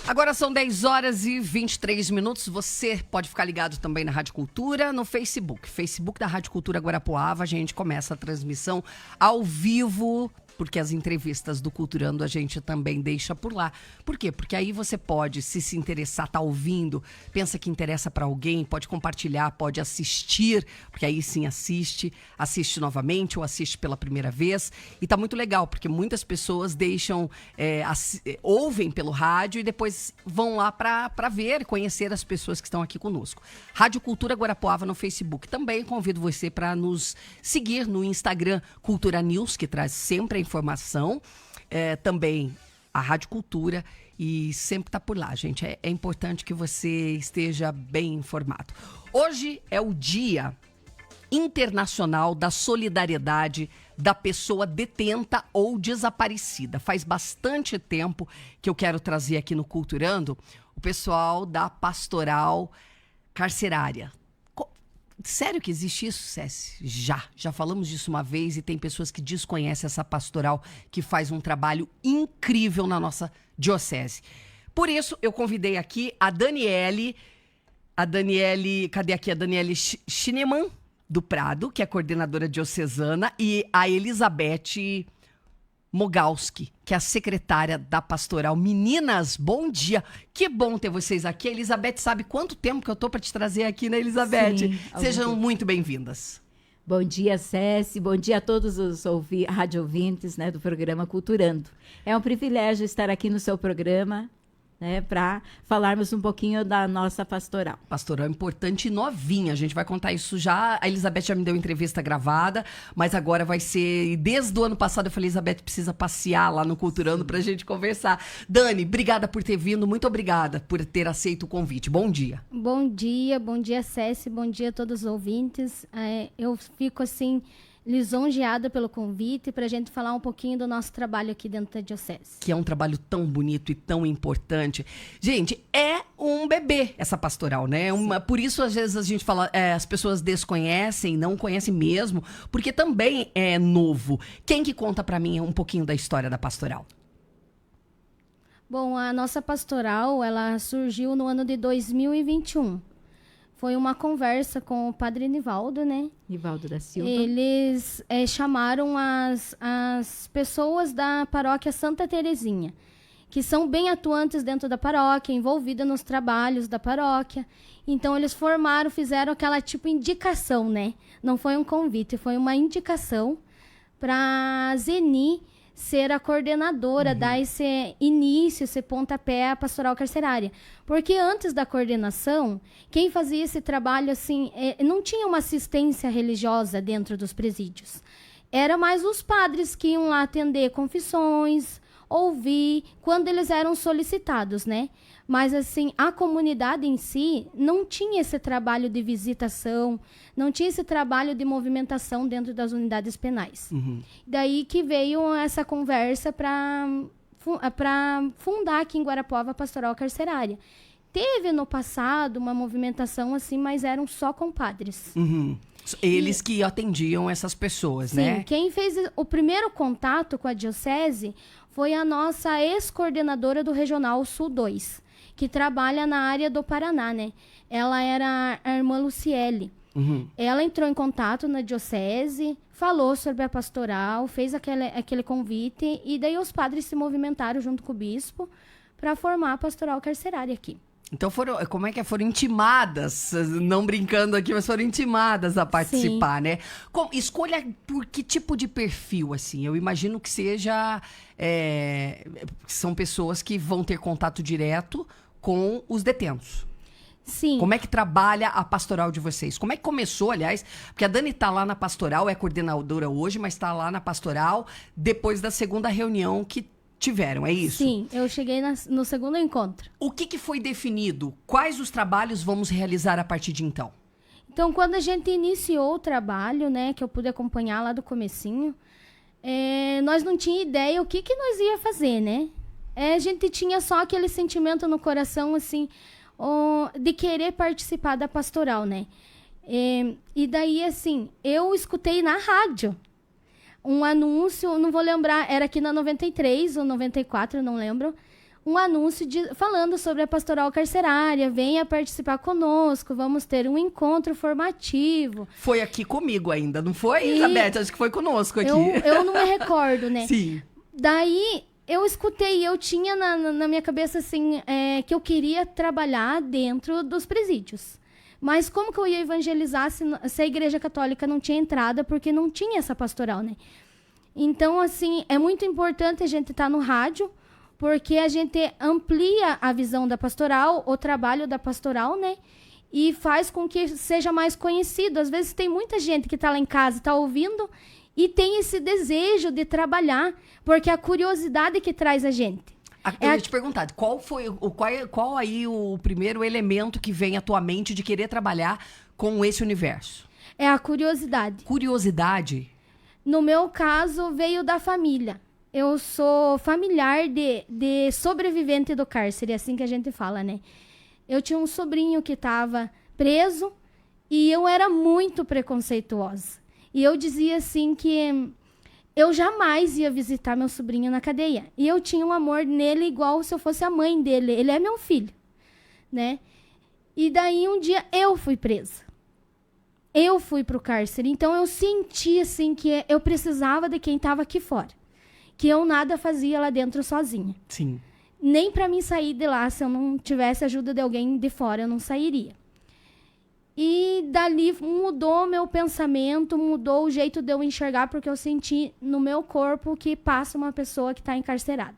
Agora são 10 horas e 23 minutos. Você pode ficar ligado também na Rádio Cultura, no Facebook. Facebook da Rádio Cultura Guarapuava. A gente começa a transmissão ao vivo, porque as entrevistas do Culturando a gente também deixa por lá. Por quê? Porque aí você pode, se interessar, tá ouvindo, pensa que interessa para alguém, pode compartilhar, pode assistir, porque aí sim assiste novamente ou assiste pela primeira vez. E tá muito legal, porque muitas pessoas deixam, ouvem pelo rádio e depois vão lá para ver, conhecer as pessoas que estão aqui conosco. Rádio Cultura Guarapuava no Facebook. Também convido você para nos seguir no Instagram Cultura News, que traz sempre a informação, também a Rádio Cultura, e sempre tá por lá, gente. É importante que você esteja bem informado. Hoje é o Dia Internacional da Solidariedade da Pessoa Detenta ou Desaparecida. Faz bastante tempo que eu quero trazer aqui no Culturando o pessoal da Pastoral Carcerária. Sério que existe isso, Cési? Já falamos disso uma vez e tem pessoas que desconhecem essa pastoral que faz um trabalho incrível na nossa diocese. Por isso, eu convidei aqui a Daniele, cadê aqui? A Daniele Schneemann, do Prado, que é coordenadora diocesana, e a Elizabeth Mogalski, que é a secretária da pastoral. Meninas, bom dia. Que bom ter vocês aqui. A Elizabeth sabe quanto tempo que eu tô para te trazer aqui, né, Elizabeth? Sim, sejam muito bem-vindas. Bom dia, Cési. Bom dia a todos os rádio ouvintes, né, do programa Culturando. É um privilégio estar aqui no seu programa, né, para falarmos um pouquinho da nossa pastoral. Pastoral importante e novinha, a gente vai contar isso já. A Elizabeth já me deu entrevista gravada, mas agora vai ser... Desde o ano passado eu falei, Elizabeth precisa passear lá no Culturando pra gente conversar. Dani, obrigada por ter vindo, muito obrigada por ter aceito o convite. Bom dia. Bom dia, Cési, bom dia a todos os ouvintes. Eu fico assim... lisonjeada pelo convite para a gente falar um pouquinho do nosso trabalho aqui dentro da Diocese. Que é um trabalho tão bonito e tão importante. Gente, é um bebê essa pastoral, né? Por isso, às vezes, a gente fala, as pessoas desconhecem, não conhecem mesmo, porque também é novo. Quem que conta para mim um pouquinho da história da pastoral? Bom, a nossa pastoral, ela surgiu no ano de 2021. Foi uma conversa com o padre Nivaldo, né? Nivaldo da Silva. Eles chamaram as pessoas da paróquia Santa Terezinha, que são bem atuantes dentro da paróquia, envolvidas nos trabalhos da paróquia. Então, eles fizeram aquela tipo indicação, né? Não foi um convite, foi uma indicação para a Zeni ser a coordenadora, dar esse início, esse pontapé à pastoral carcerária. Porque antes da coordenação, quem fazia esse trabalho, assim, não tinha uma assistência religiosa dentro dos presídios. Era mais os padres que iam lá atender confissões, ouvir, quando eles eram solicitados, né? Mas, assim, a comunidade em si não tinha esse trabalho de visitação, não tinha esse trabalho de movimentação dentro das unidades penais. Daí que veio essa conversa para fundar aqui em Guarapuava a Pastoral Carcerária. Teve no passado uma movimentação assim, mas eram só compadres. Eles que atendiam essas pessoas, sim, né? Quem fez o primeiro contato com a diocese foi a nossa ex-coordenadora do Regional Sul 2, que trabalha na área do Paraná, né? Ela era a irmã Luciele. Ela entrou em contato na diocese, falou sobre a pastoral, fez aquele convite, e daí os padres se movimentaram junto com o bispo para formar a pastoral carcerária aqui. Então foram intimadas, não brincando aqui, mas foram intimadas a participar, né? Escolha por que tipo de perfil, assim? Eu imagino que são pessoas que vão ter contato direto com os detentos. Sim. Como é que trabalha a pastoral de vocês? Como é que começou, aliás? Porque a Dani está lá na pastoral, é coordenadora hoje, mas está lá na pastoral depois da segunda reunião que tiveram, é isso? Sim, eu cheguei no segundo encontro. O que foi definido? Quais os trabalhos vamos realizar a partir de então? Então, quando a gente iniciou o trabalho, né, que eu pude acompanhar lá do comecinho, nós não tínhamos ideia o que nós ia fazer, né? A gente tinha só aquele sentimento no coração, assim, de querer participar da pastoral, né? E daí, assim, eu escutei na rádio um anúncio, não vou lembrar, era aqui na 93 ou 94, não lembro, um anúncio falando sobre a pastoral carcerária, venha participar conosco, vamos ter um encontro formativo. Foi aqui comigo ainda, não foi, Elizabeth? Acho que foi conosco aqui. Eu não me recordo, né? Sim. Daí, eu escutei, eu tinha na minha cabeça, assim, que eu queria trabalhar dentro dos presídios. Mas como que eu ia evangelizar se a Igreja Católica não tinha entrada, porque não tinha essa pastoral, né? Então, assim, é muito importante a gente estar no rádio, porque a gente amplia a visão da pastoral, o trabalho da pastoral, né? E faz com que seja mais conhecido. Às vezes tem muita gente que está lá em casa, está ouvindo, e tem esse desejo de trabalhar, porque é a curiosidade que traz a gente. Eu ia te perguntar, qual aí o primeiro elemento que vem à tua mente de querer trabalhar com esse universo? É a curiosidade. Curiosidade? No meu caso, veio da família. Eu sou familiar de sobrevivente do cárcere, é assim que a gente fala, né? Eu tinha um sobrinho que estava preso e eu era muito preconceituosa. E eu dizia assim que eu jamais ia visitar meu sobrinho na cadeia. E eu tinha um amor nele igual se eu fosse a mãe dele. Ele é meu filho, né? E daí um dia eu fui presa. Eu fui pro cárcere. Então eu senti assim que eu precisava de quem estava aqui fora. Que eu nada fazia lá dentro sozinha. Sim. Nem para mim sair de lá, se eu não tivesse ajuda de alguém de fora, eu não sairia. E dali mudou meu pensamento, mudou o jeito de eu enxergar, porque eu senti no meu corpo que passa uma pessoa que está encarcerada.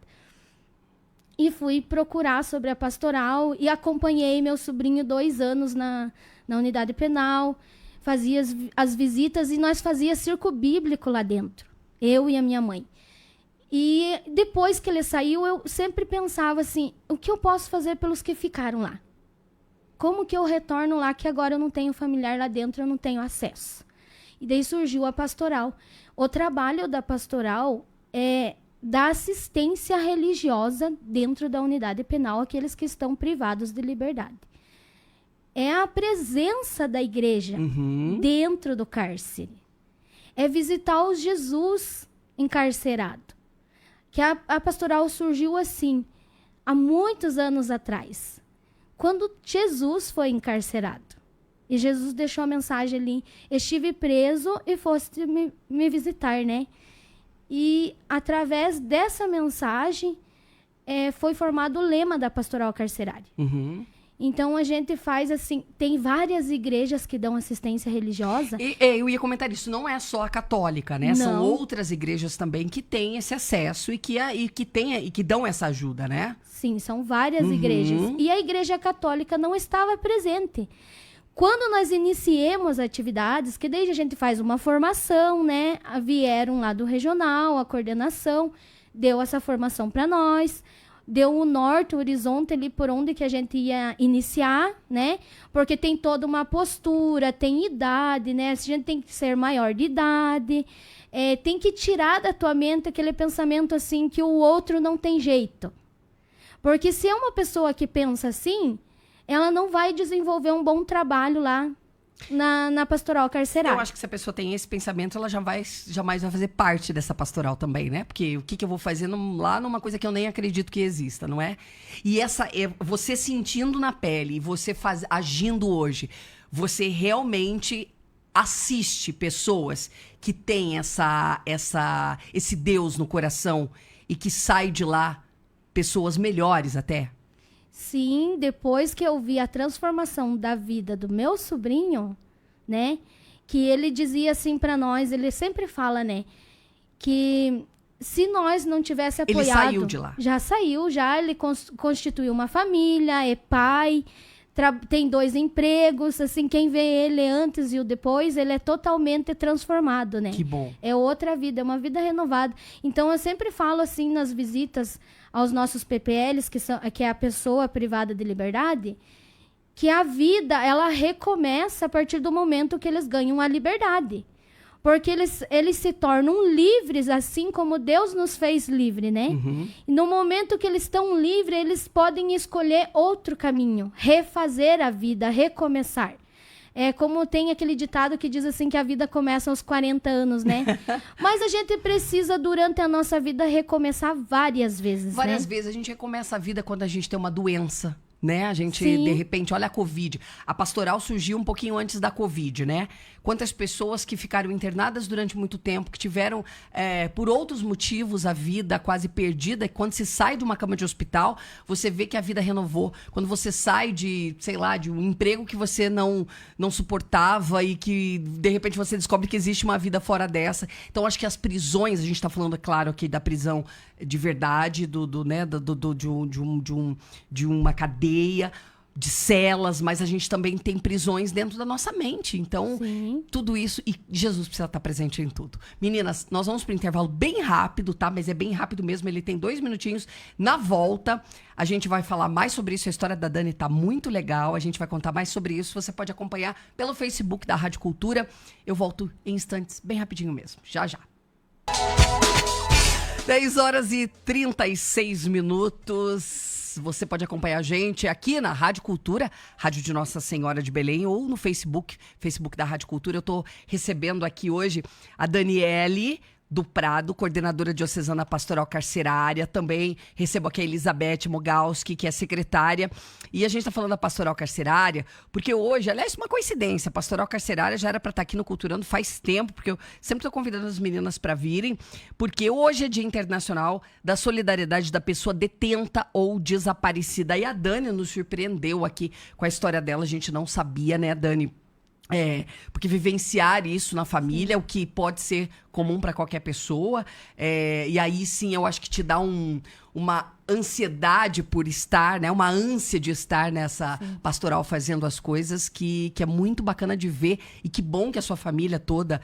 E fui procurar sobre a pastoral e acompanhei meu sobrinho 2 anos na unidade penal, fazia as visitas e nós fazíamos circo bíblico lá dentro, eu e a minha mãe. E depois que ele saiu, eu sempre pensava assim, o que eu posso fazer pelos que ficaram lá? Como que eu retorno lá que agora eu não tenho familiar lá dentro, eu não tenho acesso? E daí surgiu a pastoral. O trabalho da pastoral é dar assistência religiosa dentro da unidade penal àqueles que estão privados de liberdade. É a presença da igreja dentro do cárcere. É visitar o Jesus encarcerado. Que a pastoral surgiu assim, há muitos anos atrás. Quando Jesus foi encarcerado. E Jesus deixou a mensagem ali, estive preso e foste me visitar, né? E através dessa mensagem foi formado o lema da pastoral carcerária. Então a gente faz assim, tem várias igrejas que dão assistência religiosa. Eu ia comentar isso, não é só a católica, né? Não. São outras igrejas também que têm esse acesso e que dão essa ajuda, né? Sim, são várias igrejas. E a igreja católica não estava presente. Quando nós iniciemos atividades, que desde a gente faz uma formação, né? Vieram lá do regional, a coordenação, deu essa formação para nós, deu o norte, o horizonte ali por onde que a gente ia iniciar, né? Porque tem toda uma postura, tem idade, né? A gente tem que ser maior de idade, tem que tirar da tua mente aquele pensamento assim que o outro não tem jeito. Porque se é uma pessoa que pensa assim, ela não vai desenvolver um bom trabalho lá na pastoral carcerária. Eu acho que se a pessoa tem esse pensamento, ela jamais vai fazer parte dessa pastoral também, né? Porque o que eu vou fazer lá numa coisa que eu nem acredito que exista, não é? E você sentindo na pele, você agindo hoje, você realmente assiste pessoas que têm esse Deus no coração e que sai de lá pessoas melhores até? Sim, depois que eu vi a transformação da vida do meu sobrinho, né? Que ele dizia assim pra nós, ele sempre fala, né? Que se nós não tivesse apoiado... Ele saiu de lá. Já saiu, ele constituiu uma família, é pai, tem 2 empregos, assim, quem vê ele antes e o depois, ele é totalmente transformado, né? Que bom. É outra vida, é uma vida renovada. Então, eu sempre falo, assim, nas visitas aos nossos PPLs, que é a pessoa privada de liberdade, que a vida, ela recomeça a partir do momento que eles ganham a liberdade. Porque eles se tornam livres, assim como Deus nos fez livre, né? E no momento que eles estão livres, eles podem escolher outro caminho, refazer a vida, recomeçar. É como tem aquele ditado que diz assim que a vida começa aos 40 anos, né? Mas a gente precisa, durante a nossa vida, recomeçar várias vezes, Várias né? vezes a gente recomeça a vida quando a gente tem uma doença, né? A gente, Sim. de repente, olha a Covid. A pastoral surgiu um pouquinho antes da Covid, né? Quantas pessoas que ficaram internadas durante muito tempo, que tiveram, por outros motivos, a vida quase perdida. E quando se sai de uma cama de hospital, você vê que a vida renovou. Quando você sai de, sei lá, de um emprego que você não suportava e que, de repente, você descobre que existe uma vida fora dessa. Então, acho que as prisões, a gente está falando, é claro, aqui da prisão de verdade, de uma cadeia, de celas, mas a gente também tem prisões dentro da nossa mente. Então, Sim. tudo isso, e Jesus precisa estar presente em tudo. Meninas, nós vamos para o intervalo bem rápido, tá? Mas é bem rápido mesmo, ele tem 2 minutinhos. Na volta, a gente vai falar mais sobre isso. A história da Dani tá muito legal, a gente vai contar mais sobre isso. Você pode acompanhar pelo Facebook da Rádio Cultura. Eu volto em instantes, bem rapidinho mesmo. Já, já. 10h36. Você pode acompanhar a gente aqui na Rádio Cultura, Rádio de Nossa Senhora de Belém, ou no Facebook da Rádio Cultura. Eu estou recebendo aqui hoje a Daniele do Prado, coordenadora diocesana pastoral carcerária. Também recebo aqui a Elizabeth Mogalski, que é secretária. E a gente está falando da pastoral carcerária, porque hoje, aliás, uma coincidência, a pastoral carcerária já era para estar aqui no Culturando faz tempo, porque eu sempre estou convidando as meninas para virem, porque hoje é Dia Internacional da Solidariedade da Pessoa Detenta ou Desaparecida. E a Dani nos surpreendeu aqui com a história dela, a gente não sabia, né, Dani? Porque vivenciar isso na família é o que pode ser comum para qualquer pessoa. E aí sim, eu acho que te dá uma ansiedade por estar, né? Uma ânsia de estar nessa pastoral fazendo as coisas que é muito bacana de ver. E que bom que a sua família toda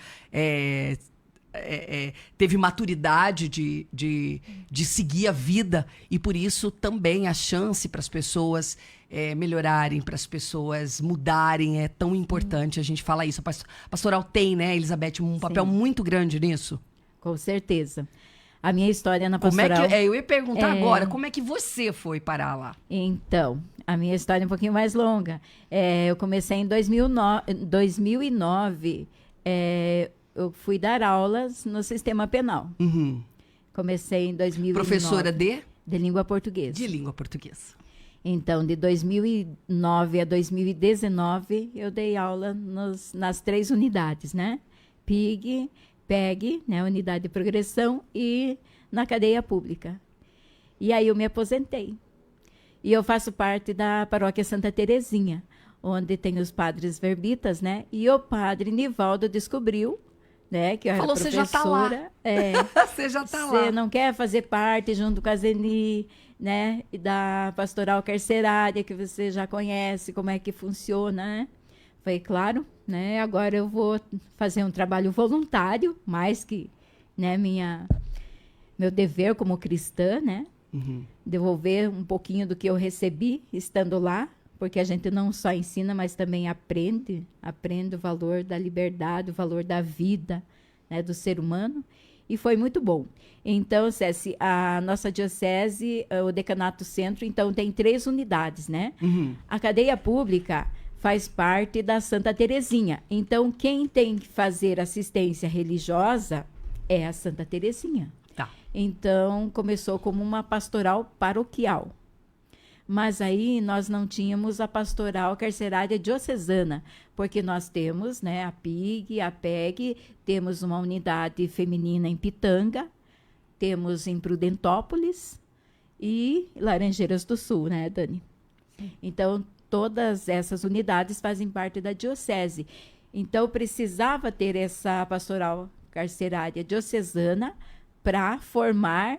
teve maturidade de seguir a vida. E por isso também a chance para as pessoas melhorarem, para as pessoas mudarem, é tão importante. A gente fala isso. A pastoral tem, né, Elizabeth, um papel muito grande nisso. Com certeza. A minha história na pastoral... eu ia perguntar agora, como é que você foi parar lá? Então, a minha história é um pouquinho mais longa. Eu comecei em 2009. Eu fui dar aulas no sistema penal. Uhum. Comecei em 2009. Professora de língua portuguesa. De língua portuguesa. Então, de 2009 a 2019, eu dei aula nas 3 unidades, né? PIG, PEG, né? Unidade de Progressão, e na cadeia pública. E aí eu me aposentei. E eu faço parte da paróquia Santa Terezinha, onde tem os padres verbitas, né? E o padre Nivaldo descobriu, né, que eu era professora. Você já tá lá. Você não quer fazer parte junto com a Zeni, né, e da pastoral carcerária, que você já conhece como é que funciona, né? Falei, claro, né? Agora eu vou fazer um trabalho voluntário, mais que, né, meu dever como cristã, né? Uhum. Devolver um pouquinho do que eu recebi estando lá, porque a gente não só ensina, mas também aprende o valor da liberdade, o valor da vida, né, do ser humano. E foi muito bom. Então, Céci, a nossa diocese, o Decanato Centro, então tem 3 unidades, né? Uhum. A cadeia pública faz parte da Santa Terezinha. Então, quem tem que fazer assistência religiosa é a Santa Terezinha. Tá. Então, começou como uma pastoral paroquial. Mas aí nós não tínhamos a pastoral carcerária diocesana, porque nós temos, né, a PIG, a PEG, temos uma unidade feminina em Pitanga, temos em Prudentópolis e Laranjeiras do Sul, né, Dani? Então, todas essas unidades fazem parte da diocese. Então, precisava ter essa pastoral carcerária diocesana para formar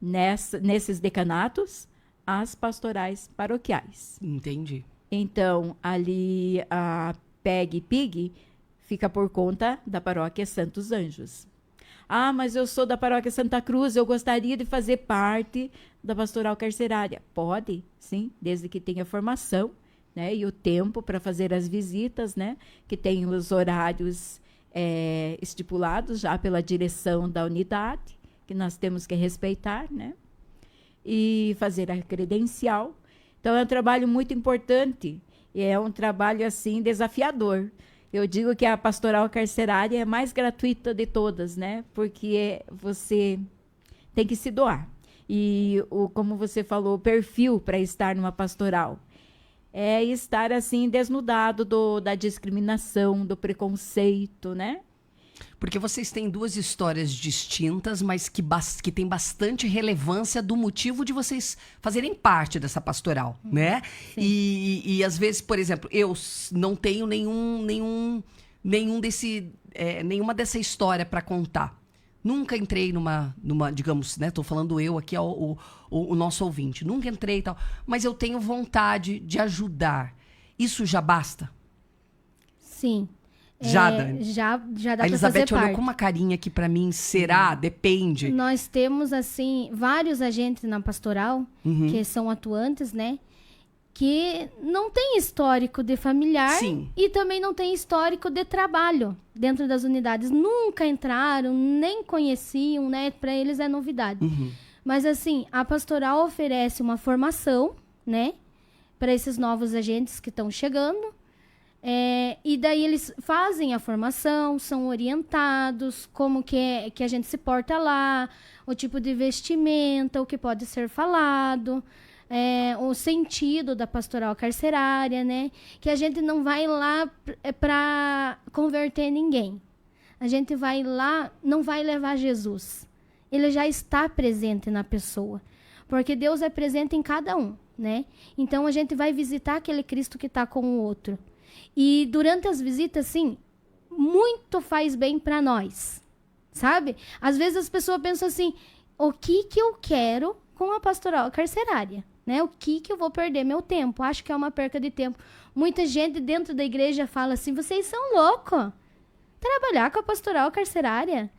nesses decanatos as pastorais paroquiais. Entendi. Então, ali a PEG e PIG fica por conta da paróquia Santos Anjos. Ah, mas eu sou da paróquia Santa Cruz, eu gostaria de fazer parte da pastoral carcerária. Pode, sim, desde que tenha formação, né, e o tempo para fazer as visitas, né, que tem os horários estipulados já pela direção da unidade, que nós temos que respeitar, né? E fazer a credencial. Então, é um trabalho muito importante. E é um trabalho, assim, desafiador. Eu digo que a pastoral carcerária é a mais gratuita de todas, né? Porque você tem que se doar. E, como você falou, o perfil para estar numa pastoral é estar, assim, desnudado da discriminação, do preconceito, né? Porque vocês têm duas histórias distintas, mas que tem bastante relevância do motivo de vocês fazerem parte dessa pastoral, né? E às vezes, por exemplo, eu não tenho nenhuma dessa história para contar. Nunca entrei numa, digamos, né? Tô falando eu aqui, o nosso ouvinte. Nunca entrei e tal. Mas eu tenho vontade de ajudar. Isso já basta? Sim. Já, Dani? Já dá para fazer parte. A Elizabeth olhou com uma carinha que para mim será, depende. Nós temos, assim, vários agentes na pastoral que são atuantes, né? Que não tem histórico de familiar. Sim. E também não tem histórico de trabalho dentro das unidades. Nunca entraram, nem conheciam, né? Para eles é novidade. Mas, assim, a pastoral oferece uma formação, né? Para esses novos agentes que estão chegando. E daí eles fazem a formação, são orientados, como que a gente se porta lá, o tipo de vestimenta, o que pode ser falado, o sentido da pastoral carcerária, né? Que a gente não vai lá para converter ninguém. A gente vai lá, não vai levar Jesus. Ele já está presente na pessoa. Porque Deus é presente em cada um, né? Então a gente vai visitar aquele Cristo que está com o outro. E durante as visitas, sim, muito faz bem para nós, sabe? Às vezes as pessoas pensam assim, o que eu quero com a pastoral carcerária, né? O que eu vou perder meu tempo? Acho que é uma perca de tempo. Muita gente dentro da igreja fala assim, vocês são loucos, trabalhar com a pastoral carcerária.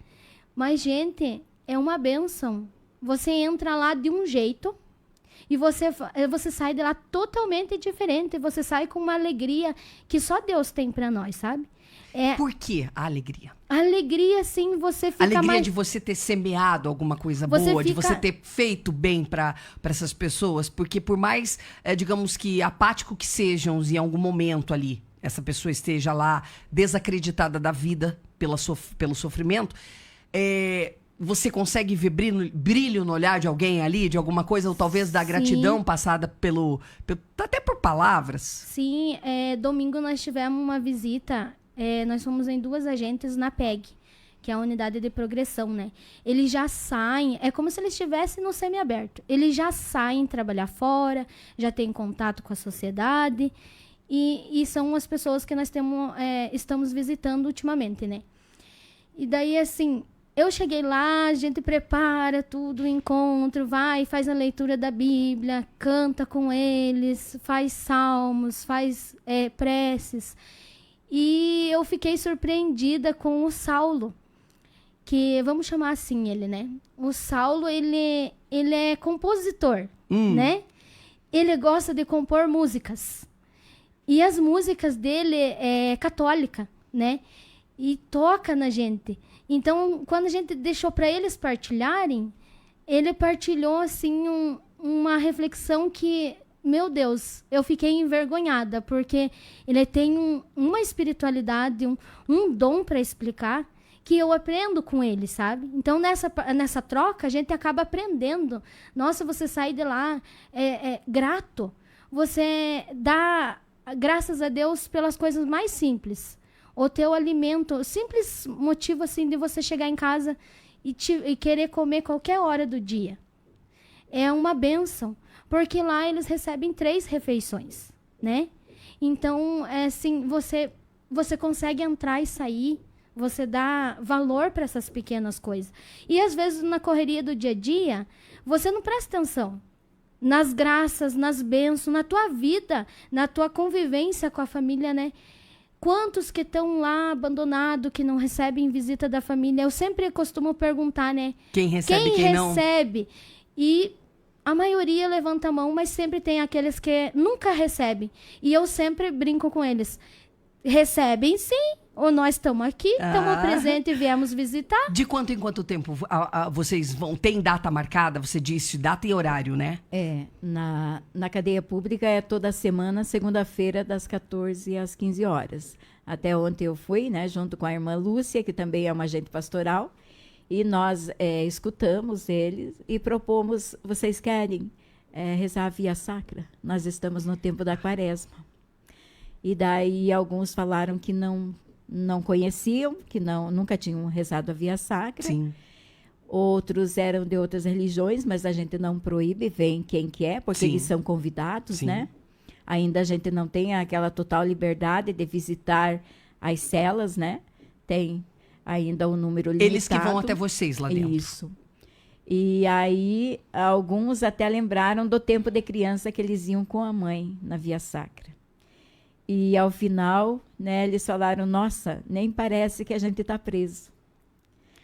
Mas, gente, é uma bênção. Você entra lá de um jeito... E você sai de lá totalmente diferente. Você sai com uma alegria que só Deus tem pra nós, sabe? Por que a alegria? A alegria, sim, você fica alegria mais... de você ter semeado alguma coisa boa, de você ter feito bem pra essas pessoas. Porque por mais, digamos que apático que sejam em algum momento ali, essa pessoa esteja lá desacreditada da vida pelo sofrimento... Você consegue ver brilho no olhar de alguém ali, de alguma coisa, ou talvez da gratidão passada até por palavras? Sim, domingo nós tivemos uma visita, nós fomos em 2 agentes na PEG, que é a unidade de progressão, né? Eles já saem, é como se eles estivessem no semiaberto. Eles já saem trabalhar fora, já têm contato com a sociedade, e são as pessoas que nós estamos visitando ultimamente, né? E daí, assim... Eu cheguei lá, a gente prepara tudo, o encontro, faz a leitura da Bíblia, canta com eles, faz salmos, faz preces. E eu fiquei surpreendida com o Saulo, que vamos chamar assim ele, né? O Saulo, ele é compositor, né? Ele gosta de compor músicas. E as músicas dele é católica, né? E toca na gente. Então, quando a gente deixou para eles partilharem, ele partilhou, assim, uma reflexão que, meu Deus, eu fiquei envergonhada, porque ele tem uma espiritualidade, um dom para explicar, que eu aprendo com ele, sabe? Então, nessa troca, a gente acaba aprendendo. Nossa, você sai de lá grato. Você dá graças a Deus pelas coisas mais simples. O teu alimento, o simples motivo assim de você chegar em casa e querer comer qualquer hora do dia. É uma bênção, porque lá eles recebem 3 refeições, né? Então, assim, você consegue entrar e sair, você dá valor para essas pequenas coisas. E às vezes na correria do dia a dia, você não presta atenção nas graças, nas bênçãos, na tua vida, na tua convivência com a família, né? Quantos que estão lá abandonados, que não recebem visita da família? Eu sempre costumo perguntar, né? Quem recebe, quem não? Quem recebe? E a maioria levanta a mão, mas sempre tem aqueles que nunca recebem. E eu sempre brinco com eles. Recebem sim, Ou nós estamos aqui, estamos presentes e viemos visitar. De quanto em quanto tempo vocês vão? Tem data marcada? Você disse data e horário, né? Na cadeia pública é toda semana, segunda-feira, das 14 às 15 horas. Até ontem eu fui, né, junto com a irmã Lúcia, que também é uma agente pastoral, e nós escutamos eles e propomos, vocês querem rezar a Via Sacra? Nós estamos no tempo da Quaresma. E daí alguns falaram que não conheciam, que nunca tinham rezado a Via Sacra. Sim. Outros eram de outras religiões, mas a gente não proíbe, vem quem quer, porque eles são convidados, Sim. né? Ainda a gente não tem aquela total liberdade de visitar as celas, né? Tem ainda um número limitado. Eles que vão até vocês lá dentro. Isso. E aí, alguns até lembraram do tempo de criança que eles iam com a mãe na Via Sacra. E ao final, né, eles falaram, nossa, nem parece que a gente está preso.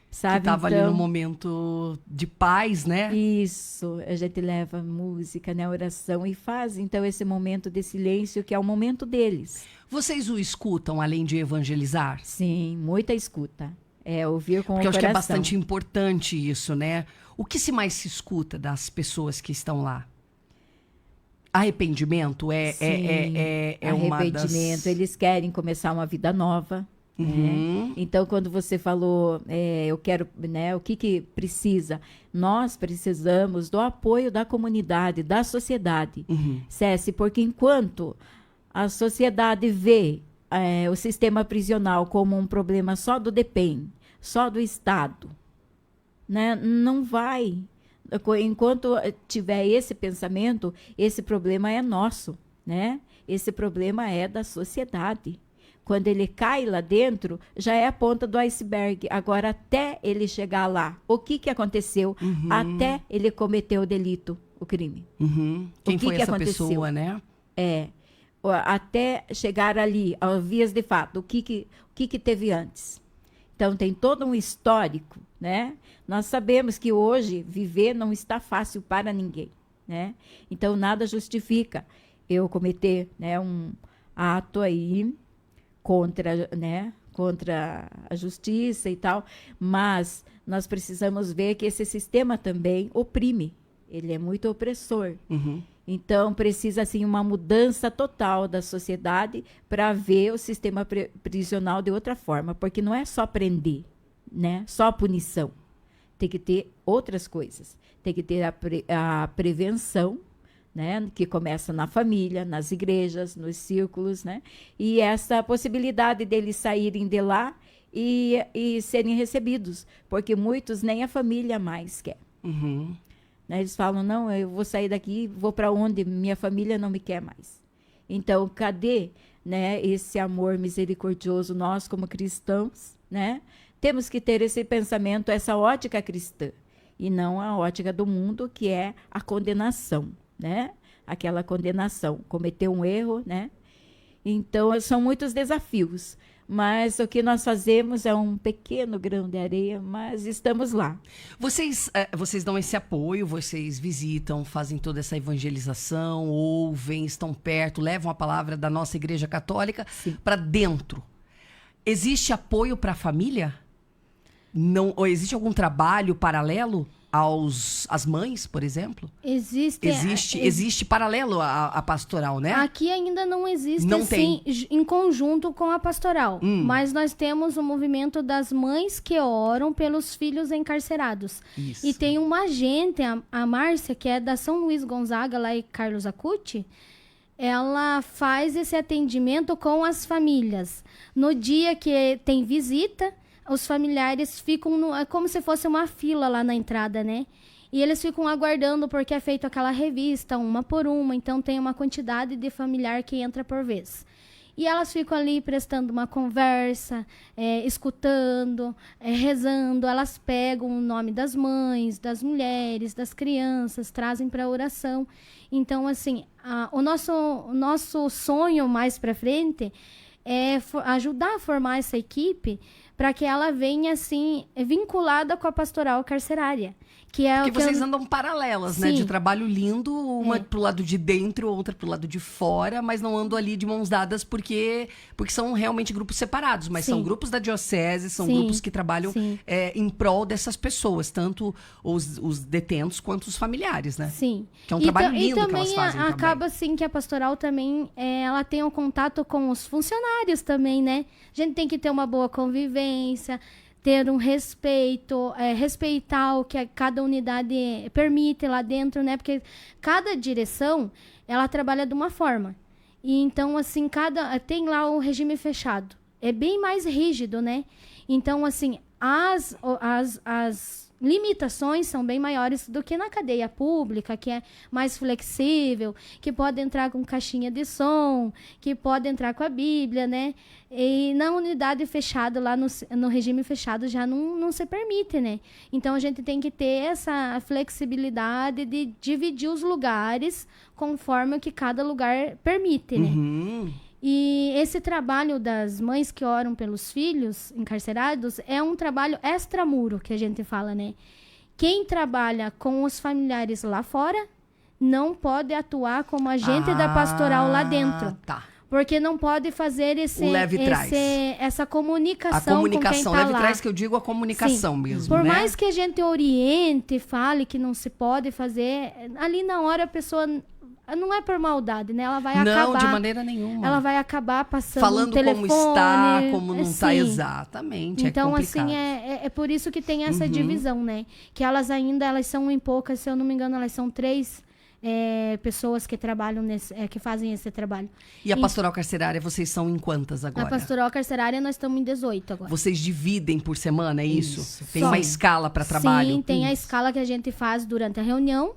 Sabe? Que estava ali no momento de paz, né? Isso, a gente leva música, né, oração e faz, então, esse momento de silêncio, que é o momento deles. Vocês o escutam, além de evangelizar? Sim, muita escuta. Ouvir com o coração. Porque eu acho que é bastante importante isso, né? O que mais se escuta das pessoas que estão lá? Arrependimento uma arrependimento. Eles querem começar uma vida nova. Né? Então, quando você falou, eu quero, né, o que precisa? Nós precisamos do apoio da comunidade, da sociedade. César, porque enquanto a sociedade vê o sistema prisional como um problema só do DEPEN, só do Estado, né, não vai. Enquanto tiver esse pensamento, esse problema é nosso, né? Esse problema é da sociedade. Quando ele cai lá dentro, já é a ponta do iceberg. Agora, até ele chegar lá, o que aconteceu? Até ele cometer o delito, o crime. Quem foi essa aconteceu? pessoa, né? Até chegar ali, aos vias de fato, o que teve antes. Então, tem todo um histórico, né? Nós sabemos que hoje viver não está fácil para ninguém, né? Então, nada justifica eu cometer, né, um ato aí contra a justiça e tal, mas nós precisamos ver que esse sistema também oprime, ele é muito opressor. Então, precisa, assim, uma mudança total da sociedade para ver o sistema prisional de outra forma, porque não é só prender, né? Só punição. Tem que ter outras coisas. Tem que ter a prevenção, né? Que começa na família, nas igrejas, nos círculos, né? E essa possibilidade deles saírem de lá e serem recebidos, porque muitos nem a família mais quer. Né? Eles falam, não, eu vou sair daqui, vou para onde minha família não me quer mais. Então, cadê, né, esse amor misericordioso nós como cristãos, né? Temos que ter esse pensamento, essa ótica cristã, e não a ótica do mundo, que é a condenação, né? Aquela condenação, cometeu um erro, né? Então, são muitos desafios. Mas o que nós fazemos é um pequeno grão de areia, mas estamos lá. Vocês dão esse apoio, vocês visitam, fazem toda essa evangelização, ouvem, estão perto, levam a palavra da nossa Igreja Católica para dentro. Existe apoio para a família? Não, ou existe algum trabalho paralelo às mães, por exemplo? Existe paralelo à pastoral, né? Aqui ainda não existe, não assim, tem. Em conjunto com a pastoral. Mas nós temos o movimento das mães que oram pelos filhos encarcerados. Isso. E tem uma agente, a Márcia, que é da São Luís Gonzaga, lá em Carlos Acuti. Ela faz esse atendimento com as famílias. No dia que tem visita, os familiares ficam é como se fosse uma fila lá na entrada, né? E eles ficam aguardando porque é feita aquela revista, uma por uma. Então, tem uma quantidade de familiar que entra por vez. E elas ficam ali prestando uma conversa, escutando, rezando. Elas pegam o nome das mães, das mulheres, das crianças, trazem para a oração. Então, assim, o nosso sonho mais para frente é ajudar a formar essa equipe para que ela venha, assim, vinculada com a pastoral carcerária. Que é Porque o que vocês andam paralelas, né? Sim. De trabalho lindo, uma pro lado de dentro, outra pro lado de fora, mas não andam ali de mãos dadas porque são realmente grupos separados, mas Sim. são grupos da diocese, são Sim. grupos que trabalham Sim. em prol dessas pessoas, tanto os detentos quanto os familiares, né? Sim. Que é um trabalho lindo e que elas fazem também. acaba, assim, que a pastoral também, ela tem um contato com os funcionários também, né? A gente tem que ter uma boa convivência, ter um respeito, respeitar o que cada unidade permite lá dentro, né? Porque cada direção, ela trabalha de uma forma. E então, assim, tem lá o regime fechado. É bem mais rígido, né? Então, assim, as limitações são bem maiores do que na cadeia pública, que é mais flexível, que pode entrar com caixinha de som, que pode entrar com a Bíblia, né? E na unidade fechada, lá no regime fechado, já não se permite, né? Então, a gente tem que ter essa flexibilidade de dividir os lugares conforme o que cada lugar permite, né? Uhum. E esse trabalho das mães que oram pelos filhos encarcerados é um trabalho extramuro, que a gente fala, né? Quem trabalha com os familiares lá fora não pode atuar como agente da pastoral lá dentro. Tá. Porque não pode fazer O leve trás. essa comunicação A comunicação, com quem tá leve lá. trás que eu digo a comunicação Sim. mesmo, Por né? mais que a gente oriente, fale que não se pode fazer, ali na hora a pessoa... Não é por maldade, né? Ela vai acabar... Não, de maneira nenhuma. Ela vai acabar passando Falando um telefone, como está, como não está, sim. exatamente, Então, é complicado. assim, é por isso que tem essa divisão, né? Que elas são em poucas, se eu não me engano, elas são 3 pessoas que trabalham que fazem esse trabalho. E a pastoral carcerária, vocês são em quantas agora? A pastoral carcerária, nós estamos em 18 agora. Vocês dividem por semana, é isso? Isso. Tem Só. uma escala para trabalho? Sim, tem a Isso. escala que a gente faz durante a reunião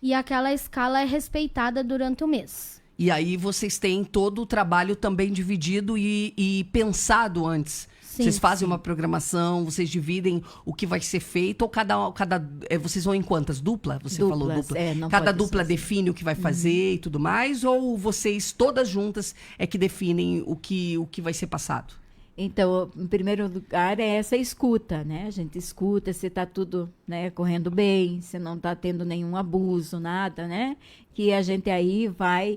e aquela escala é respeitada durante o mês. E aí vocês têm todo o trabalho também dividido e pensado antes. Sim, Vocês fazem sim. uma programação, vocês dividem o que vai ser feito, ou vocês vão em quantas? Dupla? Você falou Duplas, dupla. não Cada pode dupla ser. define o que vai fazer e tudo mais, ou vocês todas juntas é que definem o que vai ser passado? Então, em primeiro lugar, é essa escuta, né? A gente escuta se está tudo, né, correndo bem, se não está tendo nenhum abuso, nada, né? Que a gente aí vai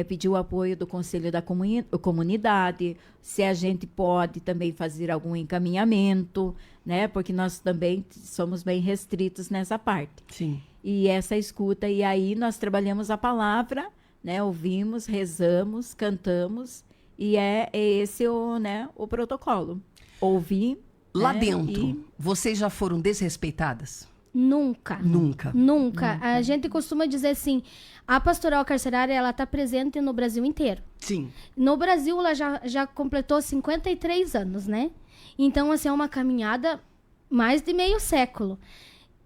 pedir o apoio do Conselho da Comunidade, se a gente pode também fazer algum encaminhamento, né? Porque nós também somos bem restritos nessa parte. Sim. E essa escuta, e aí nós trabalhamos a palavra, né? Ouvimos, rezamos, cantamos, e é esse o protocolo. Ouvir. Lá né, dentro, vocês já foram desrespeitadas? Nunca. Nunca. Nunca. A gente costuma dizer assim, a pastoral carcerária, ela está presente no Brasil inteiro. Sim. No Brasil, ela já completou 53 anos, né? Então, assim, é uma caminhada mais de meio século.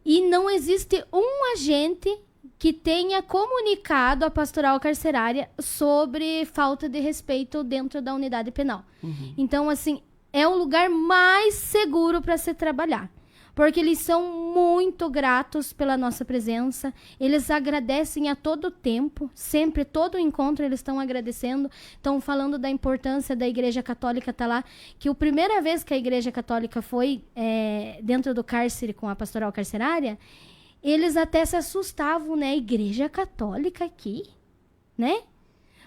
E não existe um agente que tenha comunicado à pastoral carcerária sobre falta de respeito dentro da unidade penal. Então, assim, é o lugar mais seguro para se trabalhar. Porque eles são muito gratos pela nossa presença, eles agradecem a todo tempo, sempre, todo encontro eles estão agradecendo, estão falando da importância da Igreja Católica estar lá, que a primeira vez que a Igreja Católica foi dentro do cárcere com a pastoral carcerária, eles até se assustavam, né? Igreja Católica aqui, né?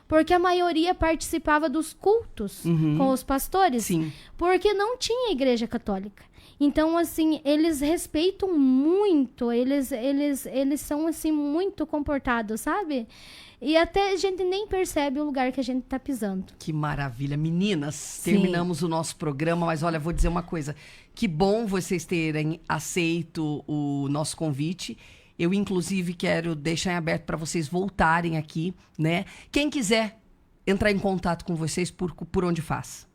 Porque a maioria participava dos cultos com os pastores, Sim. porque não tinha Igreja Católica. Então, assim, eles respeitam muito, eles são, assim, muito comportados, sabe? E até a gente nem percebe o lugar que a gente tá pisando. Que maravilha. Meninas, Sim. terminamos o nosso programa, mas olha, vou dizer uma coisa. Que bom vocês terem aceito o nosso convite. Eu, inclusive, quero deixar em aberto para vocês voltarem aqui, né? Quem quiser entrar em contato com vocês, por onde faz?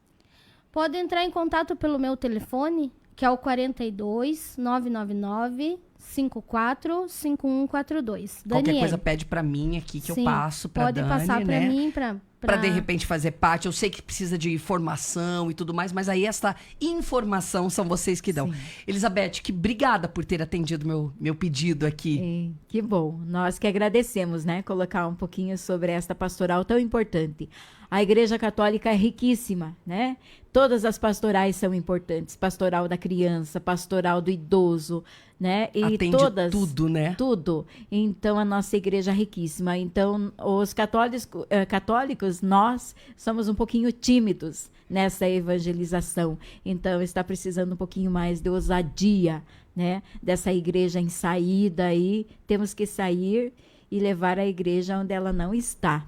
Pode entrar em contato pelo meu telefone, que é o 42 999 54 5142. Qualquer Daniele. coisa pede para mim aqui que Sim, eu passo para pode Dani, passar para né? mim, para Para de repente fazer parte. Eu sei que precisa de informação e tudo mais, mas aí essa informação são vocês que dão. Sim. Elizabeth, que obrigada por ter atendido meu pedido aqui. Que bom. Nós que agradecemos, né? Colocar um pouquinho sobre esta pastoral tão importante. A Igreja Católica é riquíssima, né? Todas as pastorais são importantes. Pastoral da criança, pastoral do idoso, né? E atende todas, tudo, né? Tudo. Então, a nossa igreja é riquíssima. Então, os católicos, nós somos um pouquinho tímidos nessa evangelização. Então, está precisando um pouquinho mais de ousadia, né? Dessa igreja em saída aí. Temos que sair e levar a igreja onde ela não está,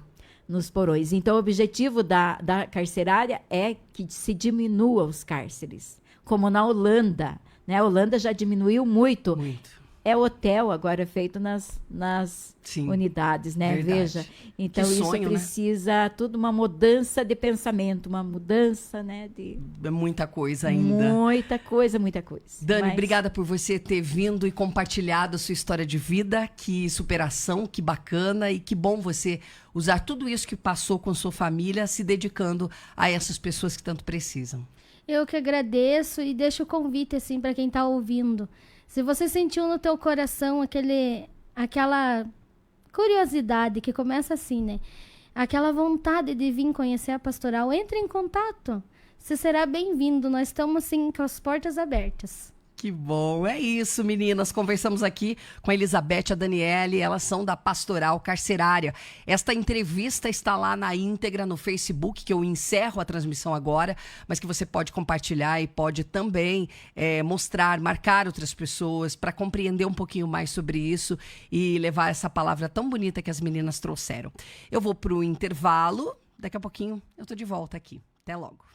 nos porões. Então, o objetivo da carcerária é que se diminua os cárceres, como na Holanda, né? A Holanda já diminuiu muito. É hotel agora feito nas unidades, né? Verdade. Veja. Então, Que isso sonho, precisa tudo uma mudança de pensamento, uma mudança, né? É muita coisa ainda. Muita coisa, muita coisa. Dani, Mas obrigada por você ter vindo e compartilhado a sua história de vida. Que superação, que bacana e que bom você usar tudo isso que passou com sua família, se dedicando a essas pessoas que tanto precisam. Eu que agradeço e deixo o convite assim para quem está ouvindo. Se você sentiu no teu coração aquela curiosidade que começa assim, né? Aquela vontade de vir conhecer a pastoral, entre em contato. Você será bem-vindo. Nós estamos assim com as portas abertas. Que bom, é isso, meninas. Conversamos aqui com a Elizabeth e a Daniele, elas são da Pastoral Carcerária. Esta entrevista está lá na íntegra no Facebook, que eu encerro a transmissão agora, mas que você pode compartilhar e pode também mostrar, marcar outras pessoas para compreender um pouquinho mais sobre isso e levar essa palavra tão bonita que as meninas trouxeram. Eu vou para o intervalo, daqui a pouquinho eu estou de volta aqui. Até logo.